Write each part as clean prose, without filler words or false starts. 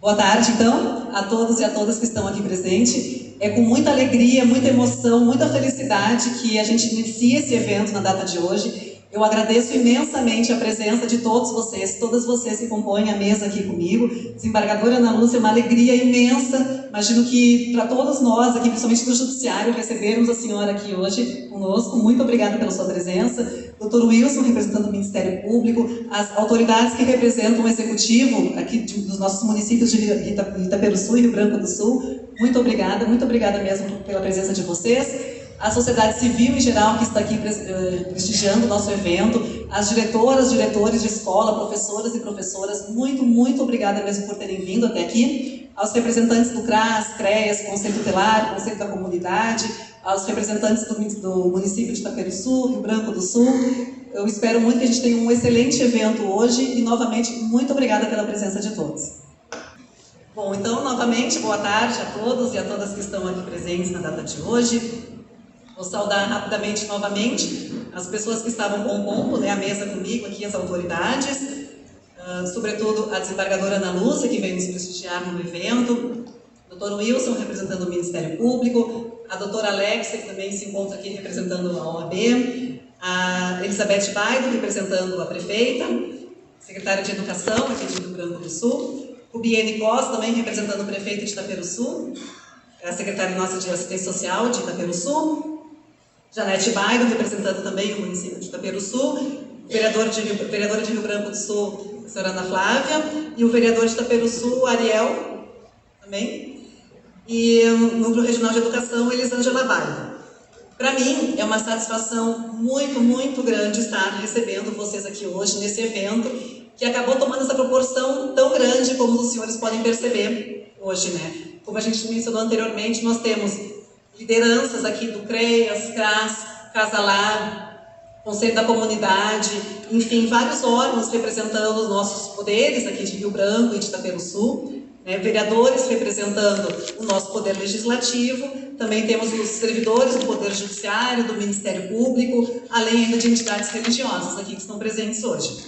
Boa tarde, então, a todos e a todas que estão aqui presentes. É com muita alegria, muita emoção, muita felicidade que a gente inicia esse evento na data de hoje. Eu agradeço imensamente a presença de todos vocês, todas vocês que compõem a mesa aqui comigo. Desembargadora Ana Lúcia, é uma alegria imensa. Imagino que para todos nós aqui, principalmente do Judiciário, recebermos a senhora aqui hoje conosco. Muito obrigada pela sua presença. Dr. Wilson, representando o Ministério Público, as autoridades que representam o Executivo aqui dos nossos municípios de Itaperuçu e Rio Branco do Sul. Muito obrigada mesmo pela presença de vocês. A sociedade civil em geral que está aqui prestigiando o nosso evento, as diretoras, diretores de escola, professoras e professoras, muito obrigada mesmo por terem vindo até aqui. Aos representantes do CRAS, CREAS, Conselho Tutelar, Conselho da Comunidade, aos representantes do município de Itaperuçu, Rio Branco do Sul. Eu espero muito que a gente tenha um excelente evento hoje e, novamente, muito obrigada pela presença de todos. Bom, então, novamente, boa tarde a todos e a todas que estão aqui presentes na data de hoje. Vou saudar rapidamente, novamente, as pessoas que estavam compondo a mesa comigo aqui, as autoridades, sobretudo a desembargadora Ana Lúcia, que veio nos prestigiar no evento, o Dr. Wilson, representando o Ministério Público, a doutora Alexia, que também se encontra aqui representando a OAB, a Elizabeth Baido, representando a prefeita, secretária de Educação, aqui de Rio Branco do Sul, o Biene Costa, também representando o prefeito de Itaperuçu, a secretária nossa de Assistência Social de Itaperuçu, Janete Bairro, representando também o município de Itaperuçu, vereadora de Rio Branco do Sul, a senhora Ana Flávia, e o vereador de Itaperuçu, Ariel, também, e o Núcleo Regional de Educação, Elisângela Bairro. Para mim, é uma satisfação muito grande estar recebendo vocês aqui hoje, nesse evento, que acabou tomando essa proporção tão grande, como os senhores podem perceber hoje, né? Como a gente mencionou anteriormente, nós temos lideranças aqui do CREAS, CRAS, Casalar, Conselho da Comunidade, enfim, vários órgãos representando os nossos poderes aqui de Rio Branco e de Itaperuçu, né, vereadores representando o nosso poder legislativo, também temos os servidores do Poder Judiciário, do Ministério Público, além ainda de entidades religiosas aqui que estão presentes hoje.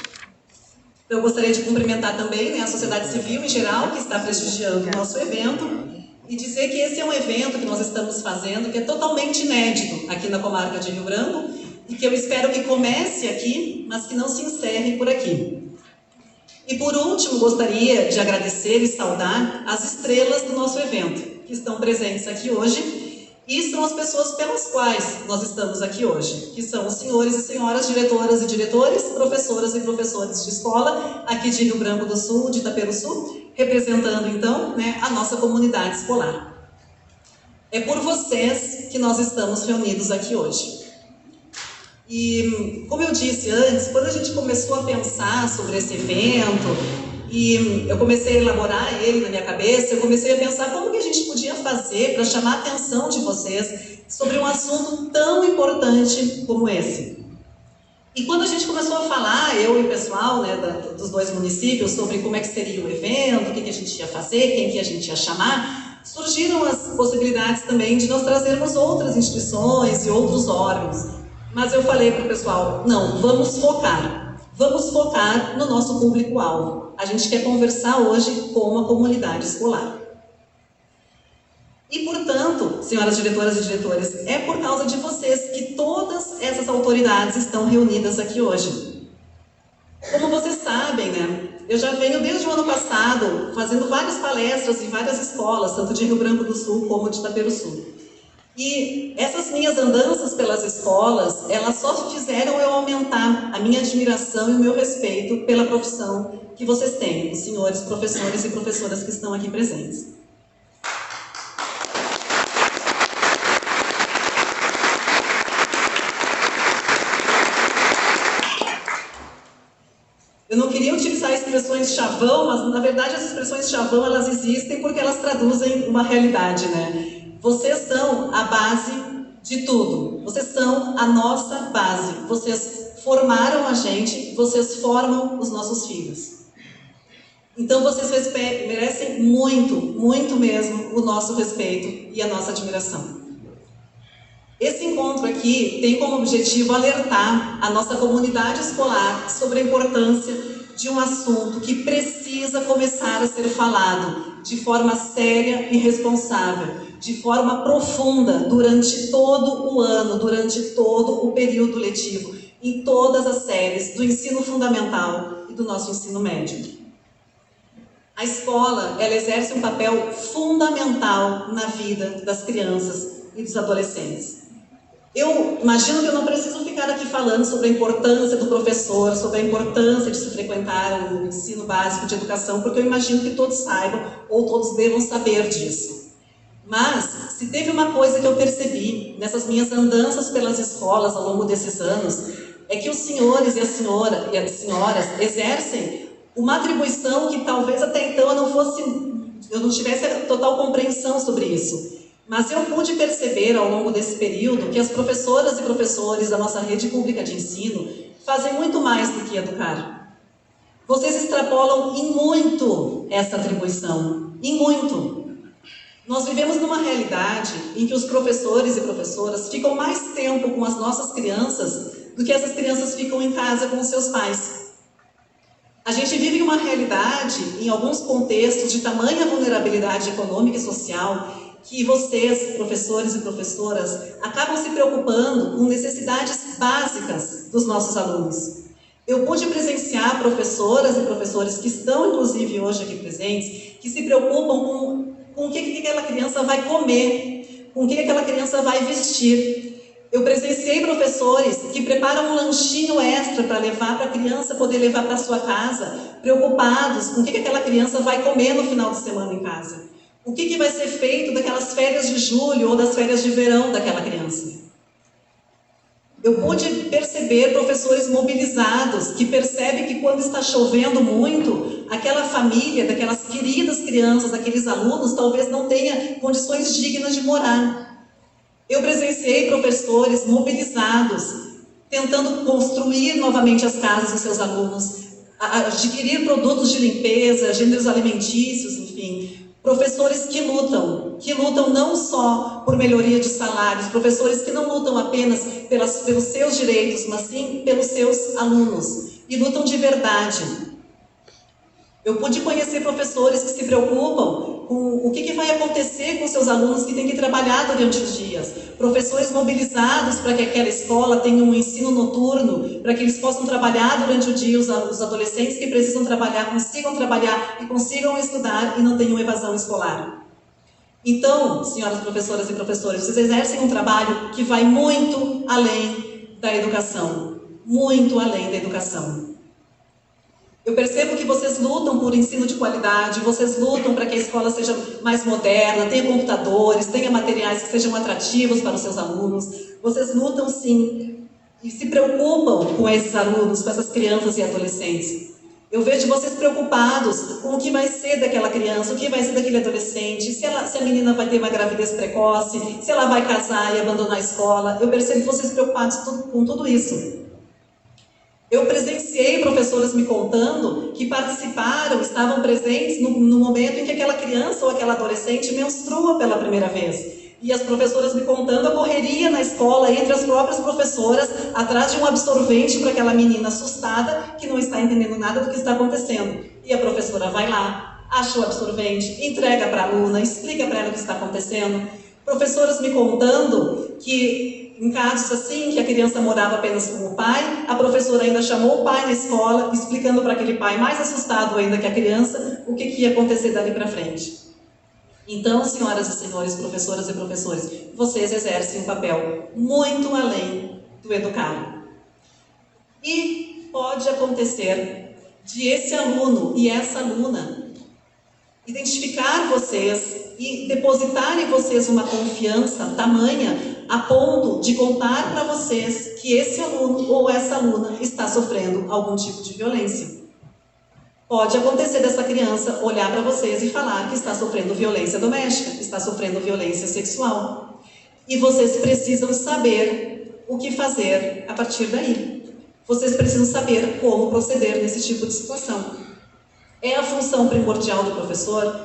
Eu gostaria de cumprimentar também a sociedade civil em geral, que está prestigiando o nosso evento, e dizer que esse é um evento que nós estamos fazendo, que é totalmente inédito aqui na comarca de Rio Branco, e que eu espero que comece aqui, mas que não se encerre por aqui. E por último, gostaria de agradecer e saudar as estrelas do nosso evento, que estão presentes aqui hoje, e são as pessoas pelas quais nós estamos aqui hoje, que são os senhores e senhoras diretoras e diretores, professoras e professores de escola, aqui de Rio Branco do Sul, de Itaperuçu, representando, então, a nossa comunidade escolar. É por vocês que nós estamos reunidos aqui hoje. E, como eu disse antes, quando a gente começou a pensar sobre esse evento, e eu comecei a elaborar ele na minha cabeça, eu comecei a pensar como que a gente podia fazer para chamar a atenção de vocês sobre um assunto tão importante como esse. E quando a gente começou a falar, eu e o pessoal dos dois municípios, sobre como é que seria o evento, o que a gente ia fazer, quem que a gente ia chamar, surgiram as possibilidades também de nós trazermos outras instituições e outros órgãos. Mas eu falei para o pessoal, não, vamos focar no nosso público-alvo. A gente quer conversar hoje com a comunidade escolar. E, portanto, senhoras diretoras e diretores, é por causa de vocês que todas essas autoridades estão reunidas aqui hoje. Como vocês sabem, eu já venho desde o ano passado fazendo várias palestras em várias escolas, tanto de Rio Branco do Sul como de Itaperuçu. E essas minhas andanças pelas escolas, elas só fizeram eu aumentar a minha admiração e o meu respeito pela profissão que vocês têm, os senhores professores e professoras que estão aqui presentes. Eu não queria utilizar expressões chavão, mas na verdade as expressões chavão elas existem porque elas traduzem uma realidade, Vocês são a base de tudo. Vocês são a nossa base. Vocês formaram a gente, vocês formam os nossos filhos. Então vocês merecem muito mesmo o nosso respeito e a nossa admiração. Esse encontro aqui tem como objetivo alertar a nossa comunidade escolar sobre a importância de um assunto que precisa começar a ser falado de forma séria e responsável, de forma profunda, durante todo o ano, durante todo o período letivo, em todas as séries do ensino fundamental e do nosso ensino médio. A escola, ela exerce um papel fundamental na vida das crianças e dos adolescentes. Eu imagino que eu não preciso ficar aqui falando sobre a importância do professor, sobre a importância de se frequentar o ensino básico de educação, porque eu imagino que todos saibam ou todos devam saber disso. Mas, se teve uma coisa que eu percebi nessas minhas andanças pelas escolas ao longo desses anos, é que os senhores e as senhoras exercem uma atribuição que talvez até então eu não tivesse total compreensão sobre isso. Mas eu pude perceber ao longo desse período que as professoras e professores da nossa rede pública de ensino fazem muito mais do que educar. Vocês extrapolam em muito essa atribuição, em muito. Nós vivemos numa realidade em que os professores e professoras ficam mais tempo com as nossas crianças do que essas crianças ficam em casa com os seus pais. A gente vive uma realidade, em alguns contextos, de tamanha vulnerabilidade econômica e social, que vocês, professores e professoras, acabam se preocupando com necessidades básicas dos nossos alunos. Eu pude presenciar professoras e professores que estão, inclusive, hoje aqui presentes, que se preocupam com o que aquela criança vai comer, com o que aquela criança vai vestir. Eu presenciei professores que preparam um lanchinho extra para levar para a criança poder levar para a sua casa, preocupados com o que aquela criança vai comer no final de semana em casa. O que vai ser feito daquelas férias de julho ou das férias de verão daquela criança? Eu pude perceber professores mobilizados que percebem que quando está chovendo muito, aquela família, daquelas queridas crianças, daqueles alunos, talvez não tenha condições dignas de morar. Eu presenciei professores mobilizados, tentando construir novamente as casas dos seus alunos, adquirir produtos de limpeza, gêneros alimentícios, enfim. Professores que lutam não só por melhoria de salários, professores que não lutam apenas pelos seus direitos, mas sim pelos seus alunos, e lutam de verdade. Eu pude conhecer professores que se preocupam com o que vai acontecer com seus alunos que têm que trabalhar durante os dias. Professores mobilizados para que aquela escola tenha um ensino noturno, para que eles possam trabalhar durante o dia, os adolescentes que precisam trabalhar e consigam estudar e não tenham evasão escolar. Então, senhoras professoras e professores, vocês exercem um trabalho que vai muito além da educação. Muito além da educação. Eu percebo que vocês lutam por ensino de qualidade, vocês lutam para que a escola seja mais moderna, tenha computadores, tenha materiais que sejam atrativos para os seus alunos. Vocês lutam sim e se preocupam com esses alunos, com essas crianças e adolescentes. Eu vejo vocês preocupados com o que vai ser daquela criança, o que vai ser daquele adolescente, se a menina vai ter uma gravidez precoce, se ela vai casar e abandonar a escola. Eu percebo vocês preocupados com tudo isso. Eu presenciei professoras me contando que participaram, estavam presentes no momento em que aquela criança ou aquela adolescente menstrua pela primeira vez. E as professoras me contando a correria na escola entre as próprias professoras, atrás de um absorvente para aquela menina assustada, que não está entendendo nada do que está acontecendo. E a professora vai lá, acha o absorvente, entrega para a aluna, explica para ela o que está acontecendo. Professoras me contando que em casos assim, que a criança morava apenas com o pai, a professora ainda chamou o pai na escola, explicando para aquele pai, mais assustado ainda que a criança, o que ia acontecer dali para frente. Então, senhoras e senhores, professoras e professores, vocês exercem um papel muito além do educar. E pode acontecer de esse aluno e essa aluna identificar vocês e depositar em vocês uma confiança tamanha a ponto de contar para vocês que esse aluno ou essa aluna está sofrendo algum tipo de violência. Pode acontecer dessa criança olhar para vocês e falar que está sofrendo violência doméstica, que está sofrendo violência sexual. E vocês precisam saber o que fazer a partir daí. Vocês precisam saber como proceder nesse tipo de situação. É a função primordial do professor?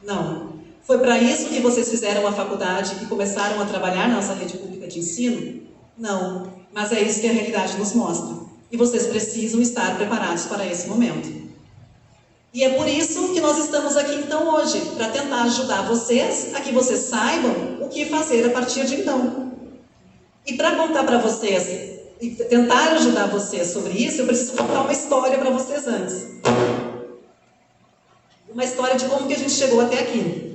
Não. Foi para isso que vocês fizeram a faculdade e começaram a trabalhar na nossa rede pública de ensino? Não. Mas é isso que a realidade nos mostra. e vocês precisam estar preparados para esse momento. E é por isso que nós estamos aqui então hoje, para tentar ajudar vocês a que vocês saibam o que fazer a partir de então. E para contar para vocês e tentar ajudar vocês sobre isso, eu preciso contar uma história para vocês antes. Uma história de como que a gente chegou até aqui.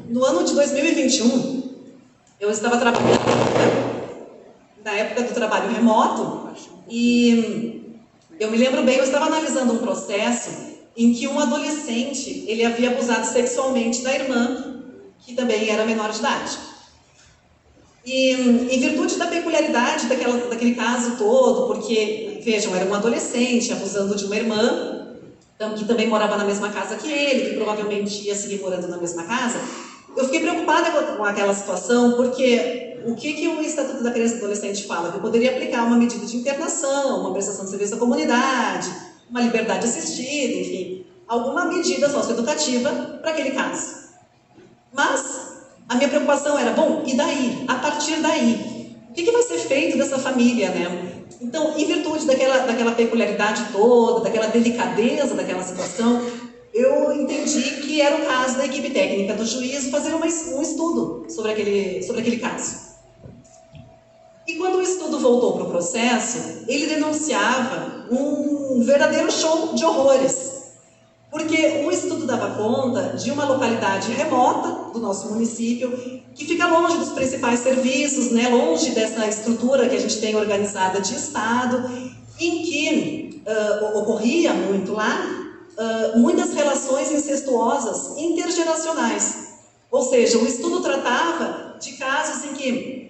No ano de 2021, eu estava trabalhando na época do trabalho remoto e eu me lembro bem, eu estava analisando um processo em que um adolescente, ele havia abusado sexualmente da irmã, que também era menor de idade. E em virtude da peculiaridade daquele caso todo, porque, vejam, era um adolescente abusando de uma irmã, que também morava na mesma casa que ele, que provavelmente ia seguir morando na mesma casa, eu fiquei preocupada com aquela situação, porque o que o Estatuto da Criança e Adolescente fala? Que eu poderia aplicar uma medida de internação, uma prestação de serviço à comunidade, uma liberdade assistida, enfim, alguma medida socioeducativa para aquele caso. Mas a minha preocupação era, bom, e daí? A partir daí, o que vai ser feito dessa família, né? Então, em virtude daquela peculiaridade toda, daquela delicadeza daquela situação, eu entendi que era o caso da equipe técnica do juiz fazer um estudo sobre aquele caso. E quando o estudo voltou para o processo, ele denunciava um verdadeiro show de horrores. Porque o estudo dava conta de uma localidade remota do nosso município, que fica longe dos principais serviços, né, longe dessa estrutura que a gente tem organizada de Estado, em que ocorria muito lá muitas relações incestuosas intergeracionais. Ou seja, o estudo tratava de casos em que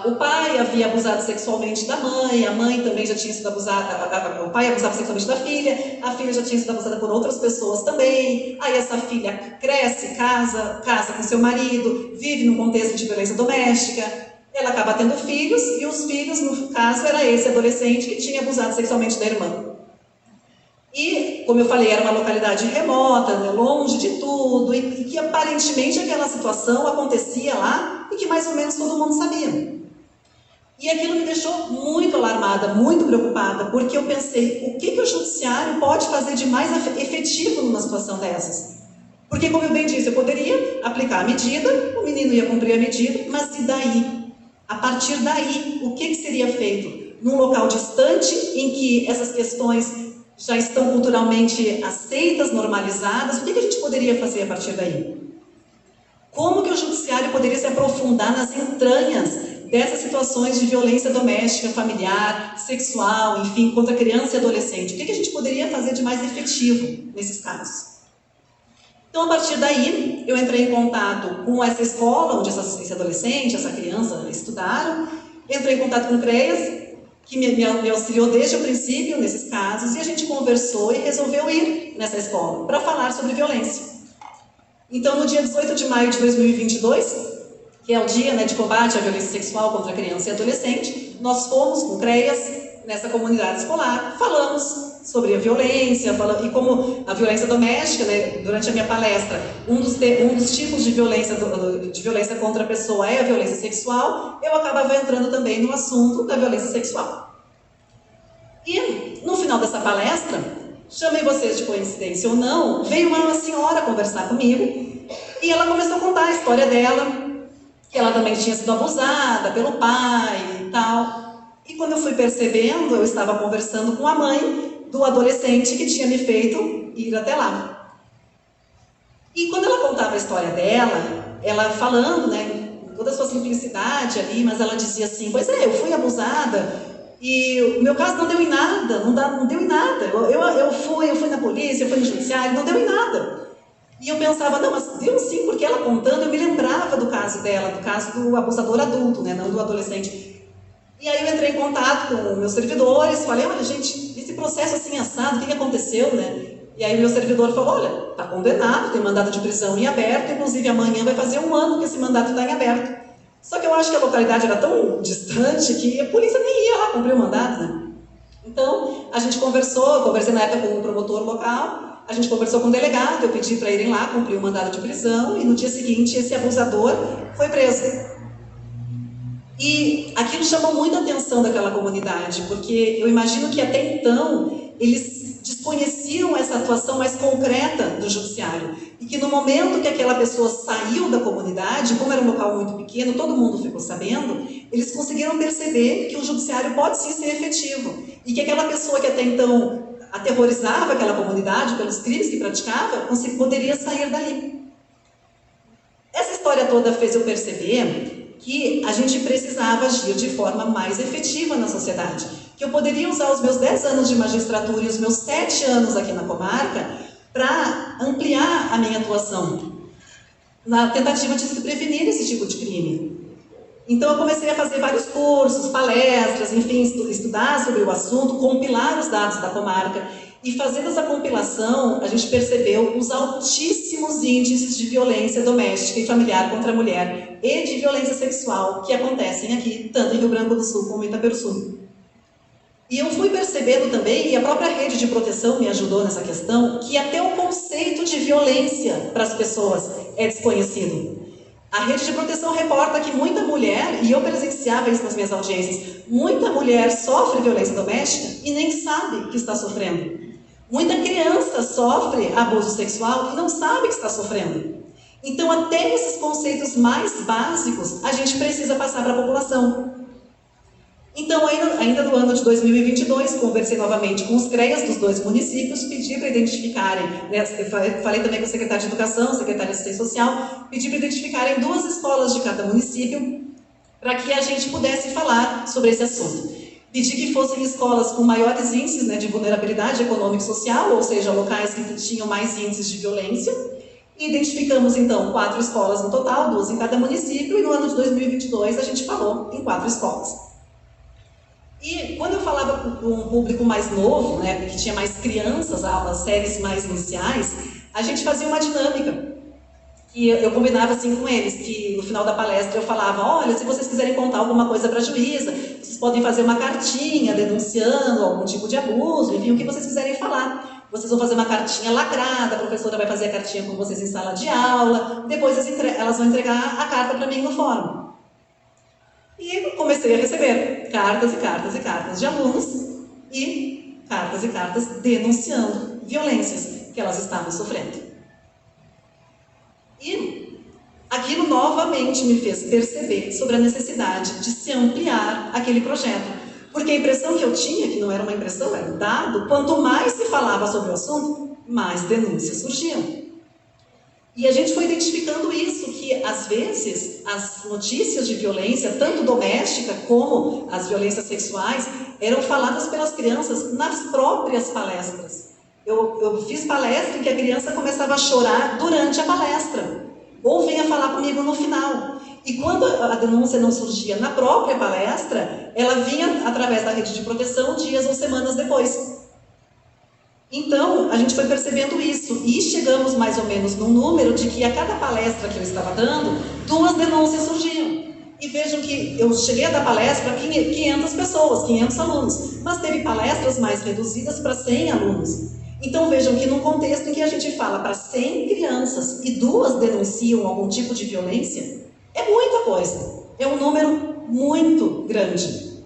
o pai havia abusado sexualmente da mãe, a mãe também já tinha sido abusada, o pai abusava sexualmente da filha, a filha já tinha sido abusada por outras pessoas também, aí essa filha cresce, casa com seu marido, vive num contexto de violência doméstica, ela acaba tendo filhos, e os filhos, no caso, era esse adolescente que tinha abusado sexualmente da irmã. E, como eu falei, era uma localidade remota, né, longe de tudo, e que aparentemente aquela situação acontecia lá e que mais ou menos todo mundo sabia. E aquilo me deixou muito alarmada, muito preocupada, porque eu pensei, o que o judiciário pode fazer de mais efetivo numa situação dessas? Porque, como eu bem disse, eu poderia aplicar a medida, o menino ia cumprir a medida, mas e daí? A partir daí, o que seria feito? Num local distante, em que essas questões já estão culturalmente aceitas, normalizadas, o que a gente poderia fazer a partir daí? Como que o judiciário poderia se aprofundar nas entranhas dessas situações de violência doméstica, familiar, sexual, enfim, contra criança e adolescente? O que a gente poderia fazer de mais efetivo nesses casos? Então, a partir daí, eu entrei em contato com essa escola onde esse adolescente, essa criança estudaram, entrei em contato com o CREAS, que me auxiliou desde o princípio nesses casos, e a gente conversou e resolveu ir nessa escola para falar sobre violência. Então, no dia 18 de maio de 2022, que é o dia, né, de combate à violência sexual contra criança e adolescente, nós fomos com o CREAS nessa comunidade escolar, falamos sobre a violência, e como a violência doméstica, né, durante a minha palestra, um dos tipos de violência contra a pessoa é a violência sexual, eu acabava entrando também no assunto da violência sexual. E, no final dessa palestra, chamei vocês de coincidência ou não, veio uma senhora conversar comigo, e ela começou a contar a história dela, que ela também tinha sido abusada pelo pai e tal. E quando eu fui percebendo, eu estava conversando com a mãe do adolescente que tinha me feito ir até lá. E quando ela contava a história dela, ela falando, né, com toda a sua simplicidade ali, mas ela dizia assim, pois é, eu fui abusada e o meu caso não deu em nada, não deu em nada. Eu fui na polícia, eu fui no judiciário, não deu em nada. E eu pensava, não, mas deu sim, porque ela contando, eu me lembrava do caso dela, do caso do abusador adulto, né, não do adolescente. E aí eu entrei em contato com meus servidores, falei, olha gente, esse processo assim assado, o que aconteceu, né? E aí o meu servidor falou, olha, está condenado, tem mandado de prisão em aberto, inclusive amanhã vai fazer 1 ano que esse mandato está em aberto. Só que eu acho que a localidade era tão distante que a polícia nem ia lá cumprir o mandato, né? Então, a gente conversei na época com o promotor local, a gente conversou com o delegado, eu pedi para irem lá cumprir o mandado de prisão, e no dia seguinte esse abusador foi preso. E aquilo chamou muita atenção daquela comunidade, porque eu imagino que até então eles desconheciam essa atuação mais concreta do judiciário. E que no momento que aquela pessoa saiu da comunidade, como era um local muito pequeno, todo mundo ficou sabendo, eles conseguiram perceber que o judiciário pode sim ser efetivo. E que aquela pessoa que até então aterrorizava aquela comunidade pelos crimes que praticava, poderia sair dali. Essa história toda fez eu perceber que a gente precisava agir de forma mais efetiva na sociedade. Que eu poderia usar os meus 10 anos de magistratura e os meus 7 anos aqui na comarca para ampliar a minha atuação na tentativa de se prevenir esse tipo de crime. Então eu comecei a fazer vários cursos, palestras, enfim, estudar sobre o assunto, compilar os dados da comarca. E fazendo essa compilação, a gente percebeu os altíssimos índices de violência doméstica e familiar contra a mulher e de violência sexual que acontecem aqui, tanto em Rio Branco do Sul como em Itaperuçu. E eu fui percebendo também, e a própria rede de proteção me ajudou nessa questão, que até o conceito de violência para as pessoas é desconhecido. A rede de proteção reporta que muita mulher, e eu presenciava isso nas minhas audiências, muita mulher sofre violência doméstica e nem sabe que está sofrendo. Muita criança sofre abuso sexual e não sabe que está sofrendo. Então, até esses conceitos mais básicos, a gente precisa passar para a população. Então, ainda no ano de 2022, conversei novamente com os CREAs dos 2 municípios, pedi para identificarem, né, falei também com o secretário de Educação, o secretário de Assistência Social, pedi para identificarem 2 escolas de cada município, para que a gente pudesse falar sobre esse assunto. Pedi que fossem escolas com maiores índices, né, de vulnerabilidade econômica e social, ou seja, locais que tinham mais índices de violência. E identificamos, então, 4 escolas no total, 2 em cada município, e no ano de 2022 a gente falou em 4 escolas. E quando eu falava com um público mais novo, né, que tinha mais crianças, as séries mais iniciais, a gente fazia uma dinâmica. E eu combinava assim com eles, que no final da palestra eu falava, olha, se vocês quiserem contar alguma coisa para a juíza, vocês podem fazer uma cartinha denunciando algum tipo de abuso, enfim, o que vocês quiserem falar. Vocês vão fazer uma cartinha lacrada, a professora vai fazer a cartinha com vocês em sala de aula, depois elas vão entregar a carta para mim no fórum. E comecei a receber cartas e cartas e cartas de alunos e cartas denunciando violências que elas estavam sofrendo. E aquilo novamente me fez perceber sobre a necessidade de se ampliar aquele projeto. Porque a impressão que eu tinha, que não era uma impressão, era um dado, quanto mais se falava sobre o assunto, mais denúncias surgiam. E a gente foi identificando isso, que às vezes as notícias de violência, tanto doméstica como as violências sexuais, eram faladas pelas crianças nas próprias palestras. Eu fiz palestra em que a criança começava a chorar durante a palestra, ou vinha falar comigo no final. E quando a denúncia não surgia na própria palestra, ela vinha através da rede de proteção dias ou semanas depois. Então, a gente foi percebendo isso e chegamos mais ou menos num número de que a cada palestra que eu estava dando, 2 denúncias surgiam. E vejam que eu cheguei a dar palestra para 500 pessoas, 500 alunos, mas teve palestras mais reduzidas para 100 alunos. Então vejam que num contexto em que a gente fala para 100 crianças e 2 denunciam algum tipo de violência, é muita coisa, é um número muito grande.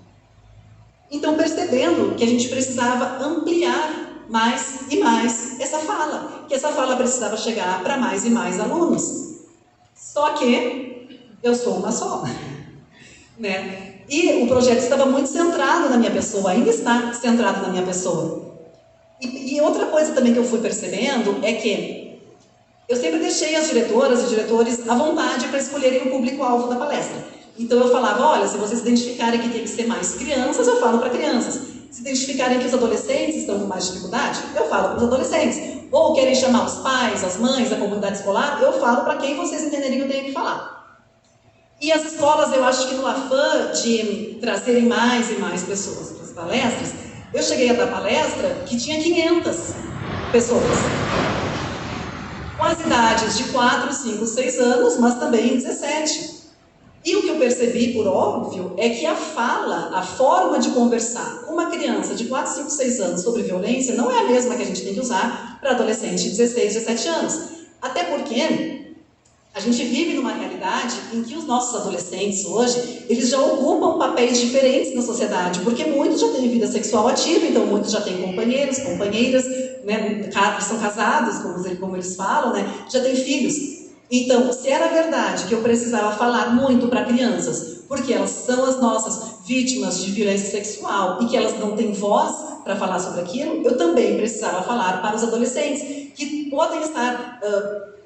Então percebendo que a gente precisava ampliar mais e mais essa fala, que essa fala precisava chegar para mais e mais alunos. Só que eu sou uma só, né? E o projeto estava muito centrado na minha pessoa, ainda está centrado na minha pessoa. E outra coisa também que eu fui percebendo é que eu sempre deixei as diretoras e diretores à vontade para escolherem o público-alvo da palestra. Então eu falava, olha, se vocês identificarem que tem que ser mais crianças, eu falo para crianças. Se identificarem que os adolescentes estão com mais dificuldade, eu falo para os adolescentes. Ou querem chamar os pais, as mães, a comunidade escolar, eu falo para quem vocês entenderem que eu tenho que falar. E as escolas, eu acho que no afã de trazerem mais e mais pessoas para as palestras, eu cheguei a dar palestra que tinha 500 pessoas. Com as idades de 4, 5, 6 anos, mas também 17. E o que eu percebi, por óbvio, é que a fala, a forma de conversar com uma criança de 4, 5, 6 anos sobre violência não é a mesma que a gente tem que usar para adolescente de 16, 17 anos. Até porque A gente vive numa realidade em que os nossos adolescentes hoje, eles já ocupam papéis diferentes na sociedade, porque muitos já têm vida sexual ativa, então muitos já têm companheiros, companheiras, né, são casados, como eles falam, né, já têm filhos. Então, se era verdade que eu precisava falar muito para crianças, porque elas são as nossas vítimas de violência sexual e que elas não têm voz para falar sobre aquilo, eu também precisava falar para os adolescentes que podem estar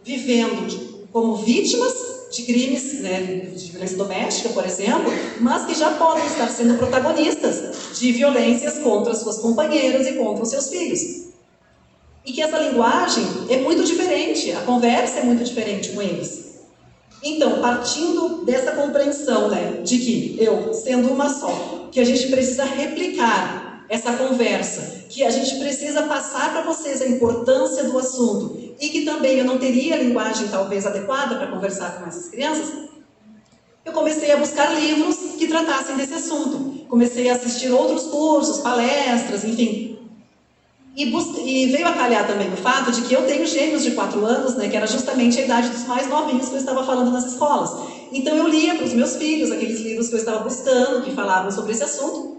vivendo como vítimas de crimes, né, de violência doméstica, por exemplo, mas que já podem estar sendo protagonistas de violências contra suas companheiras e contra os seus filhos. E que essa linguagem é muito diferente, a conversa é muito diferente com eles. Então, partindo dessa compreensão, né, de que eu, sendo uma só, que a gente precisa replicar essa conversa, que a gente precisa passar para vocês a importância do assunto e que também eu não teria a linguagem talvez adequada para conversar com essas crianças, eu comecei a buscar livros que tratassem desse assunto. Comecei a assistir outros cursos, palestras, enfim. E veio a calhar também o fato de que eu tenho gêmeos de 4 anos, né, que era justamente a idade dos mais novinhos que eu estava falando nas escolas. Então eu lia para os meus filhos aqueles livros que eu estava buscando, que falavam sobre esse assunto.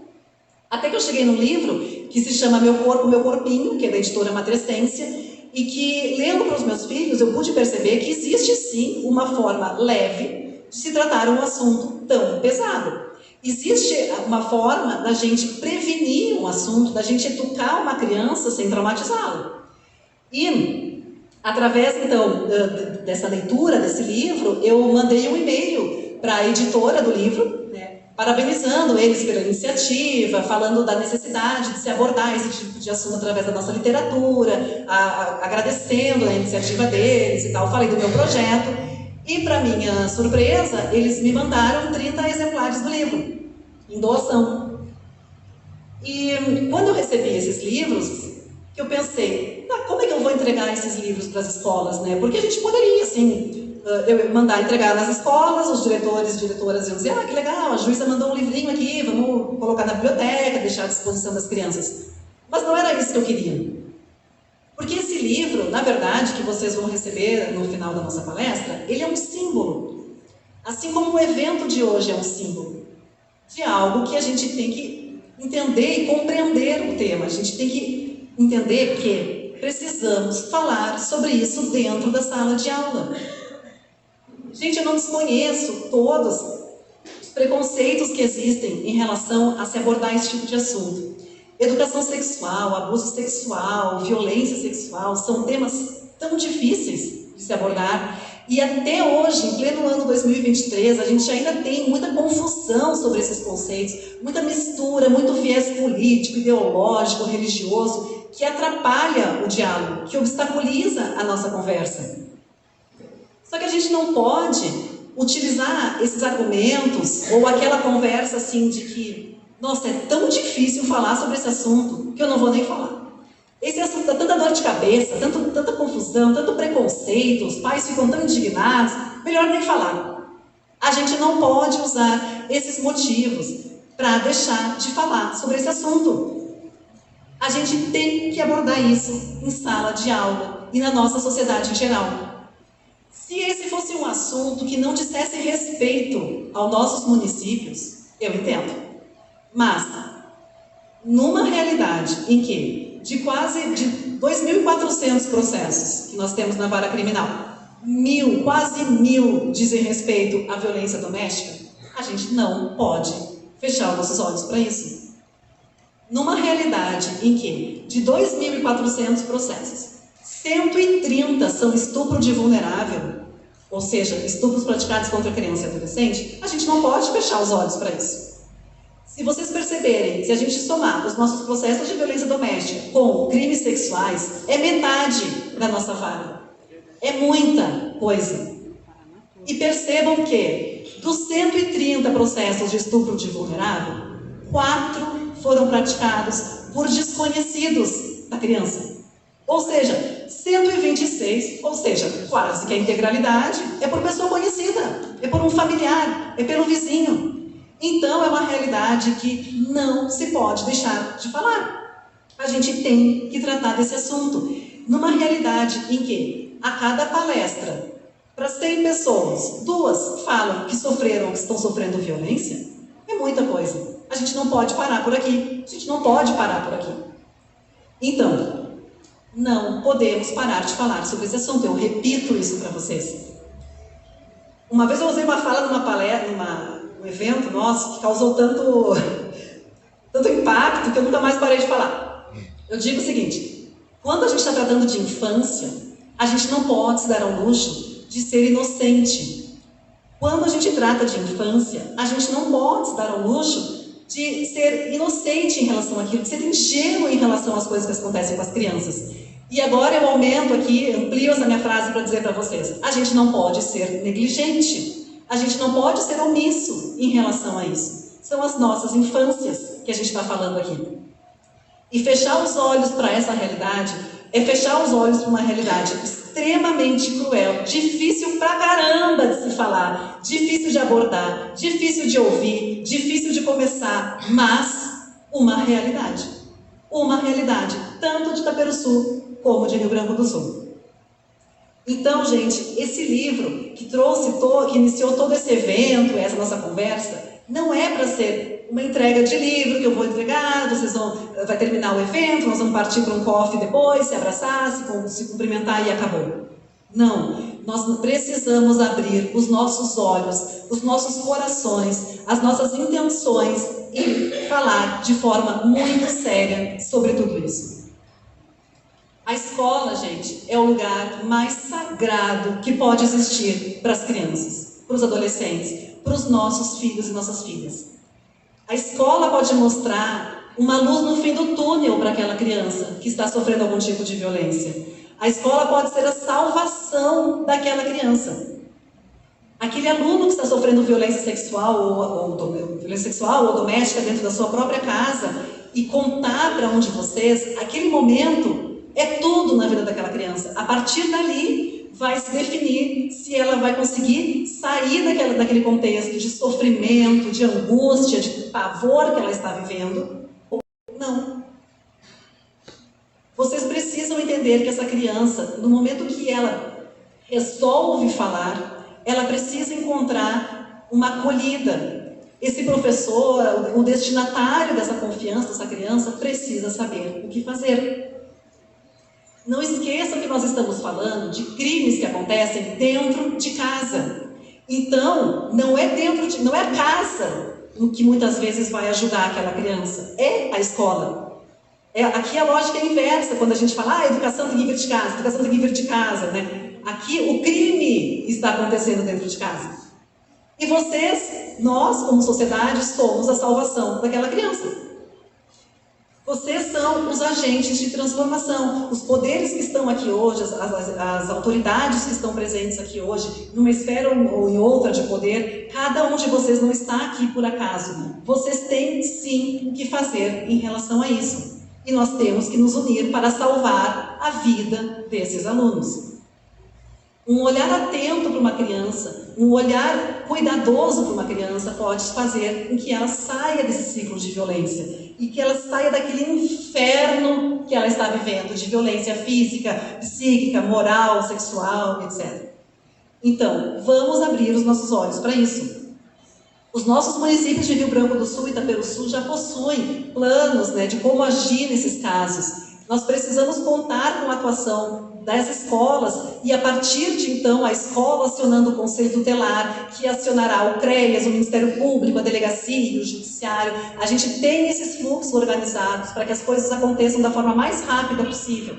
Até que eu cheguei num livro que se chama Meu Corpo, Meu Corpinho, que é da editora Matrescência, e que, lendo para os meus filhos, eu pude perceber que existe sim uma forma leve de se tratar um assunto tão pesado. Existe uma forma da gente prevenir um assunto, da gente educar uma criança sem traumatizá-la. E, através, então, dessa leitura, desse livro, eu mandei um e-mail para a editora do livro, né, parabenizando eles pela iniciativa, falando da necessidade de se abordar esse tipo de assunto através da nossa literatura, agradecendo a iniciativa deles e tal. Falei do meu projeto. E, para minha surpresa, eles me mandaram 30 exemplares do livro, em doação. E quando eu recebi esses livros, eu pensei, como é que eu vou entregar esses livros para as escolas, né? Porque a gente poderia, assim, eu mandar entregar nas escolas, os diretores e diretoras iam dizer, que legal, a juíza mandou um livrinho aqui, vamos colocar na biblioteca, deixar à disposição das crianças. Mas não era isso que eu queria. Porque esse livro, na verdade, que vocês vão receber no final da nossa palestra, ele é um símbolo. Assim como o evento de hoje é um símbolo de algo que a gente tem que entender e compreender o tema. A gente tem que entender que precisamos falar sobre isso dentro da sala de aula. Gente, eu não desconheço todos os preconceitos que existem em relação a se abordar esse tipo de assunto. Educação sexual, abuso sexual, violência sexual, são temas tão difíceis de se abordar. E até hoje, em pleno ano 2023, a gente ainda tem muita confusão sobre esses conceitos, muita mistura, muito viés político, ideológico, religioso, que atrapalha o diálogo, que obstaculiza a nossa conversa. Só que a gente não pode utilizar esses argumentos ou aquela conversa assim de que nossa, é tão difícil falar sobre esse assunto que eu não vou nem falar. Esse assunto dá tanta dor de cabeça, tanta confusão, tanto preconceito, os pais ficam tão indignados, melhor nem falar. A gente não pode usar esses motivos para deixar de falar sobre esse assunto. A gente tem que abordar isso em sala de aula e na nossa sociedade em geral. Se esse fosse um assunto que não dissesse respeito aos nossos municípios, eu entendo. Mas, numa realidade em que, de quase 2.400 processos que nós temos na vara criminal, quase 1.000 dizem respeito à violência doméstica, a gente não pode fechar os nossos olhos para isso. Numa realidade em que, de 2.400 processos, 130 são estupro de vulnerável, ou seja, estupros praticados contra criança e adolescente, a gente não pode fechar os olhos para isso. Se vocês perceberem, se a gente somar os nossos processos de violência doméstica com crimes sexuais, é metade da nossa vara. É muita coisa. E percebam que, dos 130 processos de estupro de vulnerável, 4 foram praticados por desconhecidos da criança. Ou seja, 126, ou seja, quase que a integralidade, é por pessoa conhecida, é por um familiar, é pelo vizinho. Então, é uma realidade que não se pode deixar de falar. A gente tem que tratar desse assunto. Numa realidade em que, a cada palestra, para 100 pessoas, 2 falam que sofreram, que estão sofrendo violência, é muita coisa. A gente não pode parar por aqui. A gente não pode parar por aqui. Então, não podemos parar de falar sobre esse assunto. Eu repito isso para vocês. Uma vez eu usei uma fala numa palestra, num evento nosso, que causou tanto impacto que eu nunca mais parei de falar. Eu digo o seguinte: quando a gente está tratando de infância, a gente não pode se dar ao luxo de ser inocente. Quando a gente trata de infância, a gente não pode se dar ao luxo de ser inocente em relação àquilo, de ser ingênuo em relação às coisas que acontecem com as crianças. E agora eu aumento aqui, amplio essa minha frase para dizer para vocês: a gente não pode ser negligente, a gente não pode ser omisso em relação a isso. São as nossas infâncias que a gente está falando aqui. E fechar os olhos para essa realidade é fechar os olhos para uma realidade extremamente cruel, difícil pra caramba de se falar, difícil de abordar, difícil de ouvir, difícil de começar, mas uma realidade. Uma realidade, tanto de Itaperuçu como de Rio Branco do Sul. Então, gente, esse livro que que iniciou todo esse evento, essa nossa conversa, não é para ser uma entrega de livro que eu vou entregar, vai terminar o evento, nós vamos partir para um coffee depois, se abraçar, se cumprimentar e acabou. Não, nós precisamos abrir os nossos olhos, os nossos corações, as nossas intenções e falar de forma muito séria sobre tudo isso. A escola, gente, é o lugar mais sagrado que pode existir para as crianças, para os adolescentes, para os nossos filhos e nossas filhas. A escola pode mostrar uma luz no fim do túnel para aquela criança que está sofrendo algum tipo de violência. A escola pode ser a salvação daquela criança. Aquele aluno que está sofrendo violência sexual ou doméstica dentro da sua própria casa e contar para um de vocês, aquele momento é tudo na vida daquela criança. A partir dali, vai se definir se ela vai conseguir sair daquele contexto de sofrimento, de angústia, de pavor que ela está vivendo ou não. Vocês precisam entender que essa criança, no momento que ela resolve falar, ela precisa encontrar uma acolhida. Esse professor, o destinatário dessa confiança dessa criança, precisa saber o que fazer. Não esqueçam que nós estamos falando de crimes que acontecem dentro de casa. Então, não é a casa que muitas vezes vai ajudar aquela criança, é a escola. Aqui a lógica é inversa, quando a gente fala, educação tem que vir de casa, educação tem que vir de casa, né? Aqui o crime está acontecendo dentro de casa. E nós como sociedade, somos a salvação daquela criança. Vocês são os agentes de transformação. Os poderes que estão aqui hoje, as autoridades que estão presentes aqui hoje, numa esfera ou em outra de poder, cada um de vocês não está aqui por acaso. Vocês têm, sim, o que fazer em relação a isso. E nós temos que nos unir para salvar a vida desses alunos. Um olhar atento para uma criança, um olhar cuidadoso para uma criança pode fazer com que ela saia desse ciclo de violência e que ela saia daquele inferno que ela está vivendo de violência física, psíquica, moral, sexual, etc. Então, vamos abrir os nossos olhos para isso. Os nossos municípios de Rio Branco do Sul e Itaperuçu já possuem planos, de como agir nesses casos. Nós precisamos contar com a atuação das escolas e, a partir de então, a escola acionando o Conselho Tutelar, que acionará o CREAS, o Ministério Público, a Delegacia, o Judiciário. A gente tem esses fluxos organizados para que as coisas aconteçam da forma mais rápida possível.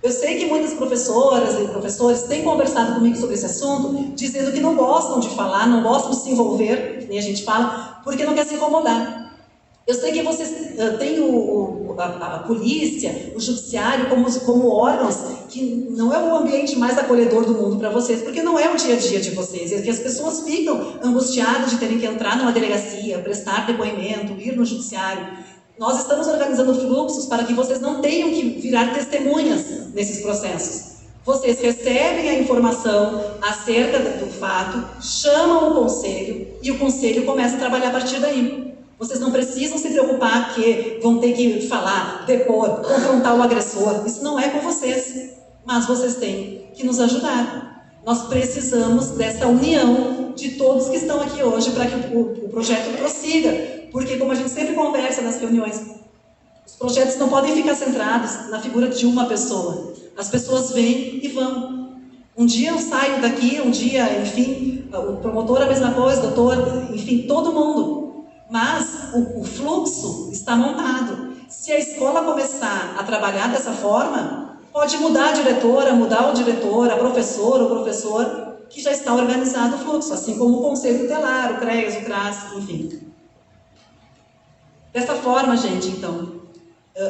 Eu sei que muitas professoras e professores têm conversado comigo sobre esse assunto, dizendo que não gostam de falar, não gostam de se envolver, que nem a gente fala, porque não quer se incomodar. Eu sei que vocês têm a polícia, o judiciário como órgãos que não é o ambiente mais acolhedor do mundo para vocês, porque não é o dia a dia de vocês. E que as pessoas ficam angustiadas de terem que entrar numa delegacia, prestar depoimento, ir no judiciário. Nós estamos organizando fluxos para que vocês não tenham que virar testemunhas nesses processos. Vocês recebem a informação acerca do fato, chamam o conselho e o conselho começa a trabalhar a partir daí. Vocês não precisam se preocupar que vão ter que falar, depor, confrontar o agressor. Isso não é com vocês, mas vocês têm que nos ajudar. Nós precisamos dessa união de todos que estão aqui hoje para que o projeto prossiga. Porque, como a gente sempre conversa nas reuniões, os projetos não podem ficar centrados na figura de uma pessoa. As pessoas vêm e vão. Um dia eu saio daqui, um dia, enfim, o promotor a mesma coisa, o doutor, enfim, todo mundo. Mas o fluxo está montado. Se a escola começar a trabalhar dessa forma, pode mudar a diretora, mudar o diretor, a professora, o professor, que já está organizado o fluxo, assim como o Conselho Tutelar, o CREAS, o CRAS, enfim. Dessa forma, gente, então,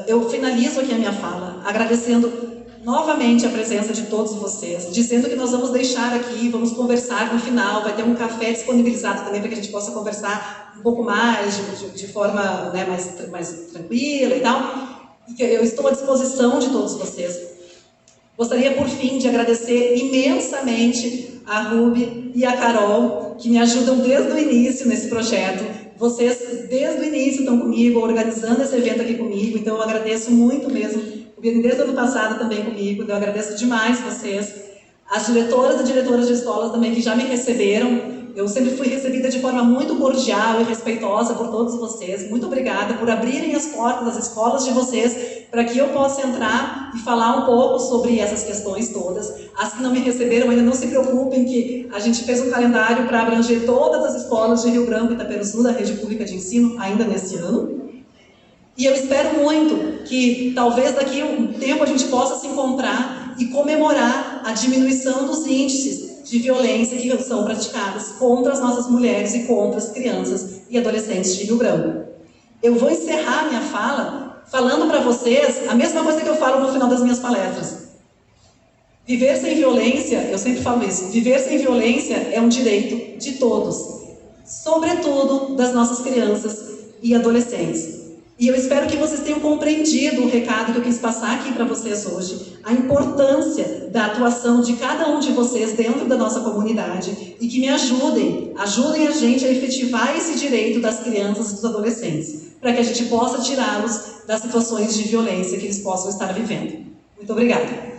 eu finalizo aqui a minha fala, agradecendo novamente a presença de todos vocês, dizendo que nós vamos deixar aqui, vamos conversar no final, vai ter um café disponibilizado também para que a gente possa conversar um pouco mais, de forma, né, mais tranquila e tal. E eu estou à disposição de todos vocês. Gostaria, por fim, de agradecer imensamente a Ruby e a Carol, que me ajudam desde o início nesse projeto. Vocês, desde o início, estão comigo, organizando esse evento aqui comigo, então eu agradeço muito mesmo. O Vini, desde o ano passado, também comigo, então eu agradeço demais vocês. As diretoras e diretoras de escolas também, que já me receberam. Eu sempre fui recebida de forma muito cordial e respeitosa por todos vocês. Muito obrigada por abrirem as portas das escolas de vocês para que eu possa entrar e falar um pouco sobre essas questões todas. As que não me receberam ainda não se preocupem que a gente fez um calendário para abranger todas as escolas de Rio Branco e Itaperuçu da rede pública de ensino ainda nesse ano. E eu espero muito que talvez daqui a um tempo a gente possa se encontrar e comemorar a diminuição dos índices de violência que são praticadas contra as nossas mulheres e contra as crianças e adolescentes de Rio Branco. Eu vou encerrar minha fala falando para vocês a mesma coisa que eu falo no final das minhas palestras. Viver sem violência, eu sempre falo isso, viver sem violência é um direito de todos, sobretudo das nossas crianças e adolescentes. E eu espero que vocês tenham compreendido o recado que eu quis passar aqui para vocês hoje, a importância da atuação de cada um de vocês dentro da nossa comunidade e que me ajudem a gente a efetivar esse direito das crianças e dos adolescentes, para que a gente possa tirá-los das situações de violência que eles possam estar vivendo. Muito obrigada.